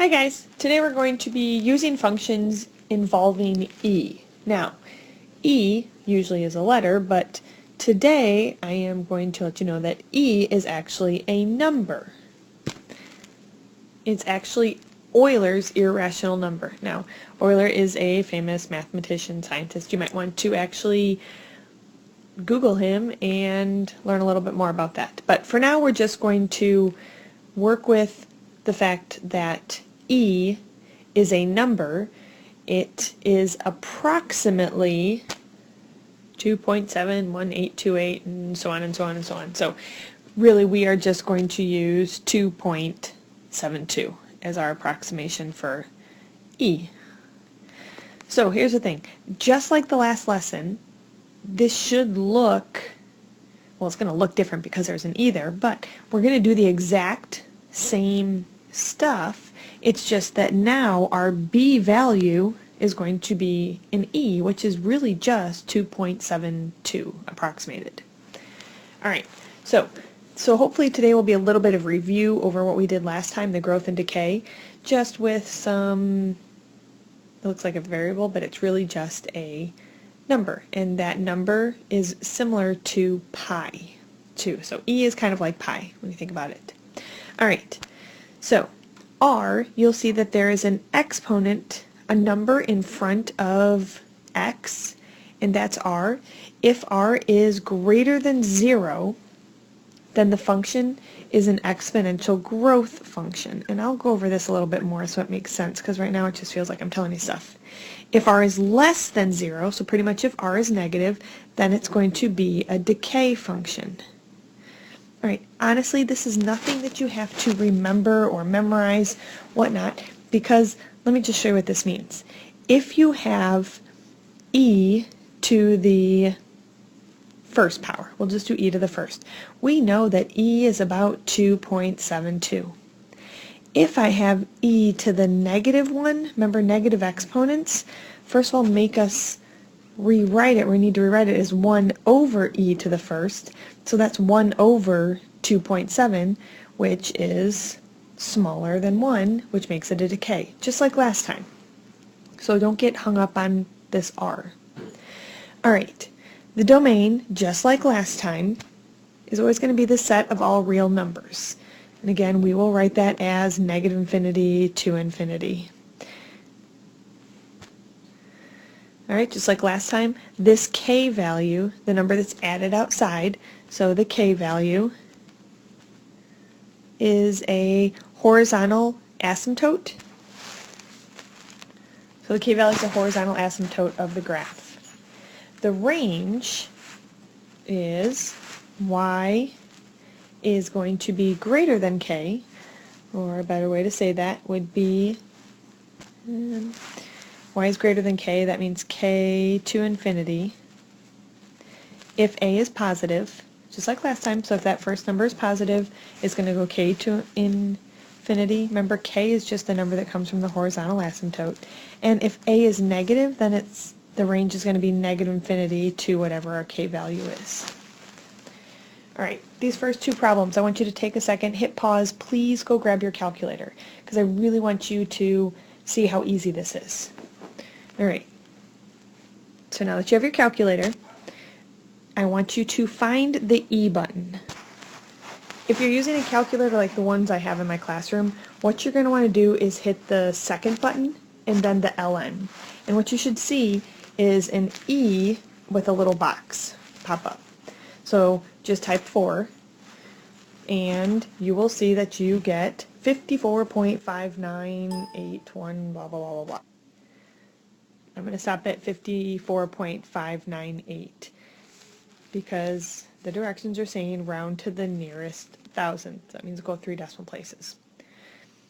Hi guys, today we're going to be using functions involving e. Now, e usually is a letter, but today I am going to let you know that e is actually a number. It's actually Euler's irrational number. Now, Euler is a famous mathematician, scientist. You might want to actually Google him and learn a little bit more about that. But for now, we're just going to work with the fact that e is a number. It is approximately 2.71828 and so on and so on and so on. So really we are just going to use 2.72 as our approximation for e. So here's the thing. Just like the last lesson, this should look, well, it's going to look different because there's an e there, but we're going to do the exact same stuff. It's just that now our b value is going to be an e, which is really just 2.72 approximated. Alright, so hopefully today will be a little bit of review over what we did last time, the growth and decay, just with some, it looks like a variable, but it's really just a number, and that number is similar to pi too. So e is kind of like pi when you think about it. Alright, so r, you'll see that there is an exponent, a number in front of x, and that's r. If r is greater than 0, then the function is an exponential growth function. And I'll go over this a little bit more so it makes sense, because right now it just feels like I'm telling you stuff. If r is less than 0, so pretty much if r is negative, then it's going to be a decay function. Alright, honestly, this is nothing that you have to remember or memorize, whatnot, because let me just show you what this means. If you have e to the first power, we'll just do e to the first, we know that e is about 2.72. If I have e to the negative one, remember negative exponents, first of all make us rewrite it, we need to rewrite it as 1 over e to the first, so that's 1 over 2.7, which is smaller than 1, which makes it a decay, just like last time. So don't get hung up on this r. Alright, the domain, just like last time, is always going to be the set of all real numbers. And again, we will write that as negative infinity to infinity. Alright, just like last time, this k value, the number that's added outside, so the k value is a horizontal asymptote. So the k value is a horizontal asymptote of the graph. The range is y is going to be greater than k, or a better way to say that would be y is greater than k, that means k to infinity. If a is positive, just like last time, so if that first number is positive, it's going to go k to infinity. Remember, k is just the number that comes from the horizontal asymptote. And if a is negative, then the range is going to be negative infinity to whatever our k value is. Alright, these first two problems, I want you to take a second, hit pause, please go grab your calculator, because I really want you to see how easy this is. Alright, so now that you have your calculator, I want you to find the E button. If you're using a calculator like the ones I have in my classroom, what you're going to want to do is hit the second button and then the LN. And what you should see is an E with a little box pop up. So just type 4 and you will see that you get 54.5981 blah blah blah blah blah. I'm going to stop at 54.598 because the directions are saying round to the nearest thousandth. That means go 3 decimal places.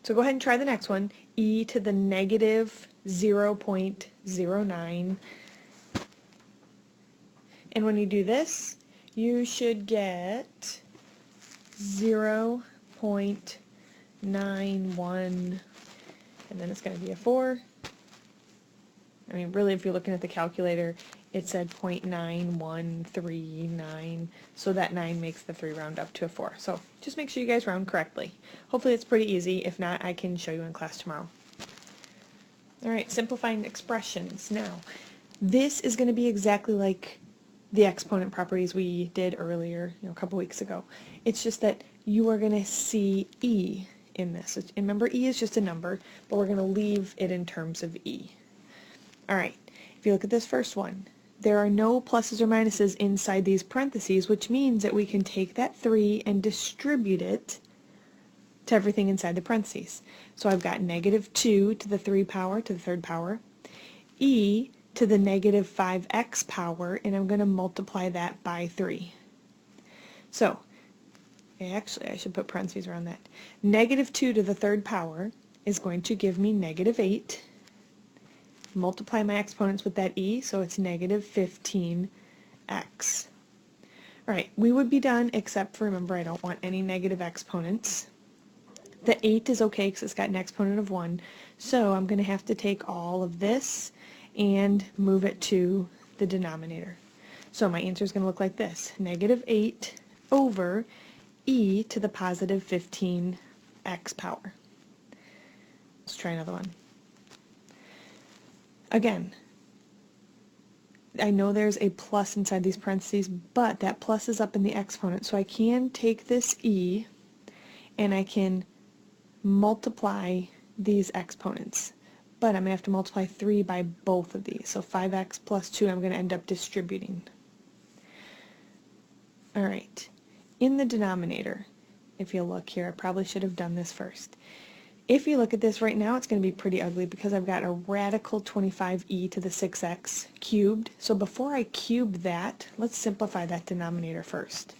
So go ahead and try the next one, e to the negative 0.09. And when you do this, you should get 0.91, and then it's going to be a 4. I mean, really, if you're looking at the calculator, it said 0.9139, so that 9 makes the 3 round up to a 4. So just make sure you guys round correctly. Hopefully it's pretty easy. If not, I can show you in class tomorrow. Alright, simplifying expressions. Now, this is going to be exactly like the exponent properties we did earlier, a couple weeks ago. It's just that you are going to see E in this. And remember, E is just a number, but we're going to leave it in terms of E. Alright, if you look at this first one, there are no pluses or minuses inside these parentheses, which means that we can take that 3 and distribute it to everything inside the parentheses. So I've got negative 2 to the 3 power to the 3rd power, E to the negative 5x power, and I'm going to multiply that by 3. So, actually I should put parentheses around that. Negative 2 to the 3rd power is going to give me negative 8. Multiply my exponents with that E, so it's negative 15x. Alright, we would be done, except for, remember, I don't want any negative exponents. The 8 is okay because it's got an exponent of 1, so I'm going to have to take all of this and move it to the denominator. So my answer is going to look like this. Negative 8 over e to the positive 15x power. Let's try another one. Again, I know there's a plus inside these parentheses, but that plus is up in the exponent, so I can take this e and I can multiply these exponents. But I'm going to have to multiply 3 by both of these. So 5x plus 2 I'm going to end up distributing. Alright, in the denominator, if you look here, I probably should have done this first. If you look at this right now, it's going to be pretty ugly because I've got a radical 25e to the 6x cubed. So before I cube that, let's simplify that denominator first.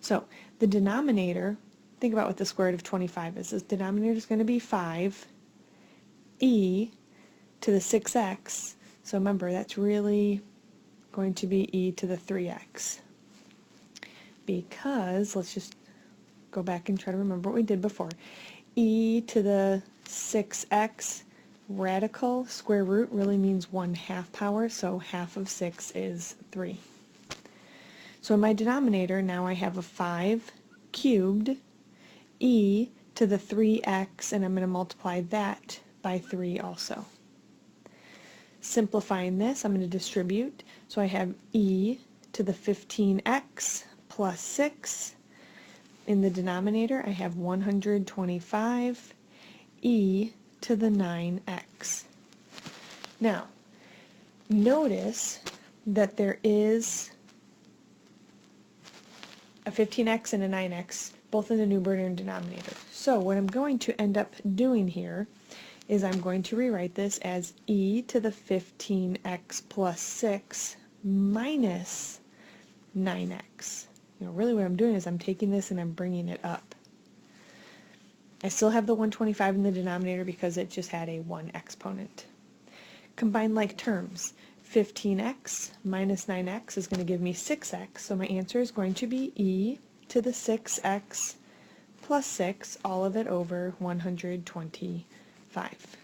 So the denominator, think about what the square root of 25 is. This denominator is going to be 5 e to the 6x, so remember that's really going to be e to the 3x, because let's just go back and try to remember what we did before. E to the 6x radical square root really means 1/2 power, so half of 6 is 3. So in my denominator now I have a 5 cubed e to the 3x, and I'm going to multiply that by 3 also. Simplifying this, I'm going to distribute, so I have e to the 15x plus 6. In the denominator, I have 125 e to the 9x. Now, notice that there is a 15x and a 9x, both in the numerator and denominator. So what I'm going to end up doing here is I'm going to rewrite this as e to the 15x plus 6 minus 9x. Really what I'm doing is I'm taking this and I'm bringing it up. I still have the 125 in the denominator because it just had a 1 exponent. Combine like terms. 15x minus 9x is going to give me 6x, so my answer is going to be e to the 6x plus 6, all of it over 125.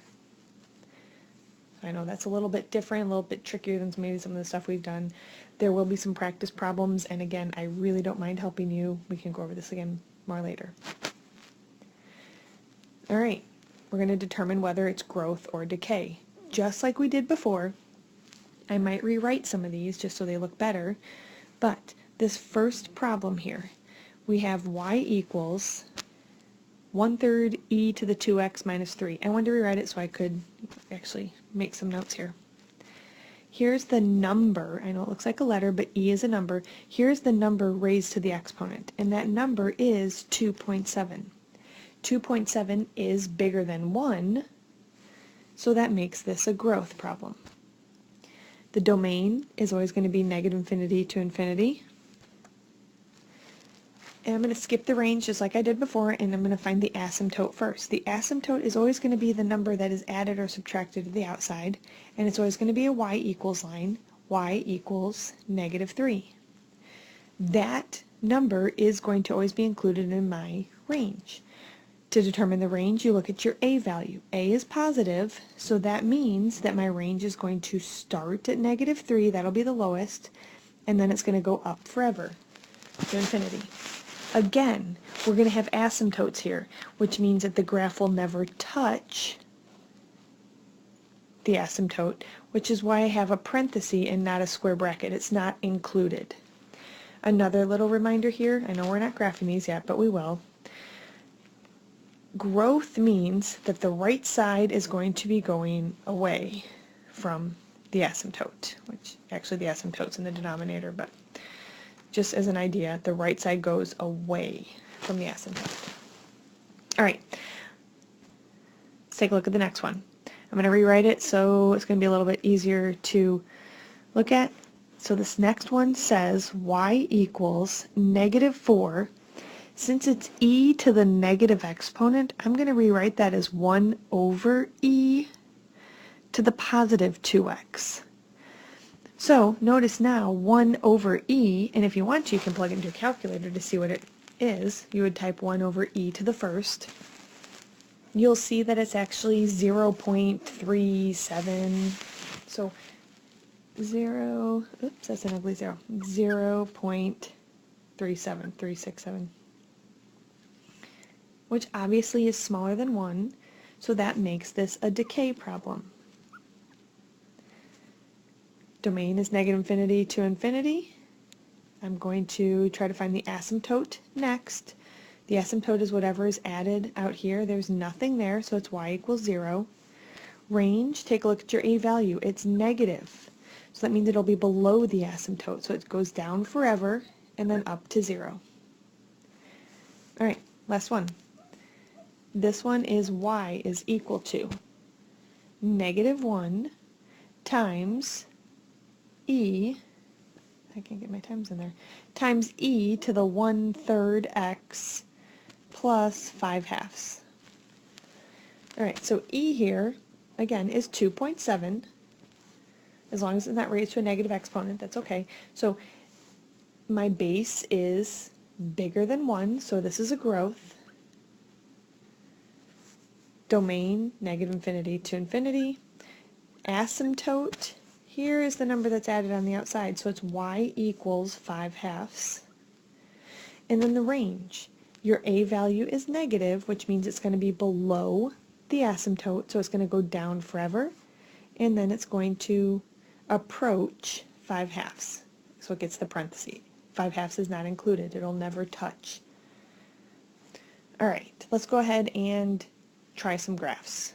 I know that's a little bit different, a little bit trickier than maybe some of the stuff we've done. There will be some practice problems, and again, I really don't mind helping you. We can go over this again more later. Alright, we're going to determine whether it's growth or decay. Just like we did before, I might rewrite some of these just so they look better, but this first problem here, we have y equals 1/3 e to the 2x minus 3. I wanted to rewrite it so I could actually make some notes here. Here's the number. I know it looks like a letter, but e is a number. Here's the number raised to the exponent, and that number is 2.7. 2.7 is bigger than 1, so that makes this a growth problem. The domain is always going to be negative infinity to infinity. And I'm going to skip the range just like I did before, and I'm going to find the asymptote first. The asymptote is always going to be the number that is added or subtracted to the outside, and it's always going to be a y equals line. Y equals negative 3. That number is going to always be included in my range. To determine the range, you look at your A value. A is positive, so that means that my range is going to start at -3, that'll be the lowest, and then it's going to go up forever to infinity. Again, we're going to have asymptotes here, which means that the graph will never touch the asymptote, which is why I have a parenthesis and not a square bracket. It's not included. Another little reminder here, I know we're not graphing these yet, but we will. Growth means that the right side is going to be going away from the asymptote, which actually the asymptote's in the denominator, but just as an idea, the right side goes away from the asymptote. All right, let's take a look at the next one. I'm going to rewrite it so it's going to be a little bit easier to look at. So this next one says y equals -4. Since it's e to the negative exponent, I'm going to rewrite that as 1 over e to the positive 2x. So notice now 1 over e, and if you want to, you can plug it into your calculator to see what it is. You would type 1 over e to the first. You'll see that it's actually 0.37. So 0, oops, that's an ugly 0. 0.37367. Which obviously is smaller than 1, so that makes this a decay problem. Domain is -infinity to infinity. I'm going to try to find the asymptote next. The asymptote is whatever is added out here. There's nothing there, so it's y equals 0. Range, take a look at your a value. It's negative, so that means it'll be below the asymptote, so it goes down forever and then up to 0. All right, last one. This one is y is equal to -1 times e, I can't get my times in there, times e to the 1/3 x plus 5/2. Alright, so e here, again, is 2.7. As long as it's not raised to a negative exponent, that's okay. So my base is bigger than 1, so this is a growth. Domain, -infinity to infinity. Asymptote, here is the number that's added on the outside, so it's y equals 5/2. And then the range, your a value is negative, which means it's going to be below the asymptote, so it's going to go down forever, and then it's going to approach 5/2. So it gets the parenthesis. 5/2 is not included, it'll never touch. Alright, let's go ahead and try some graphs.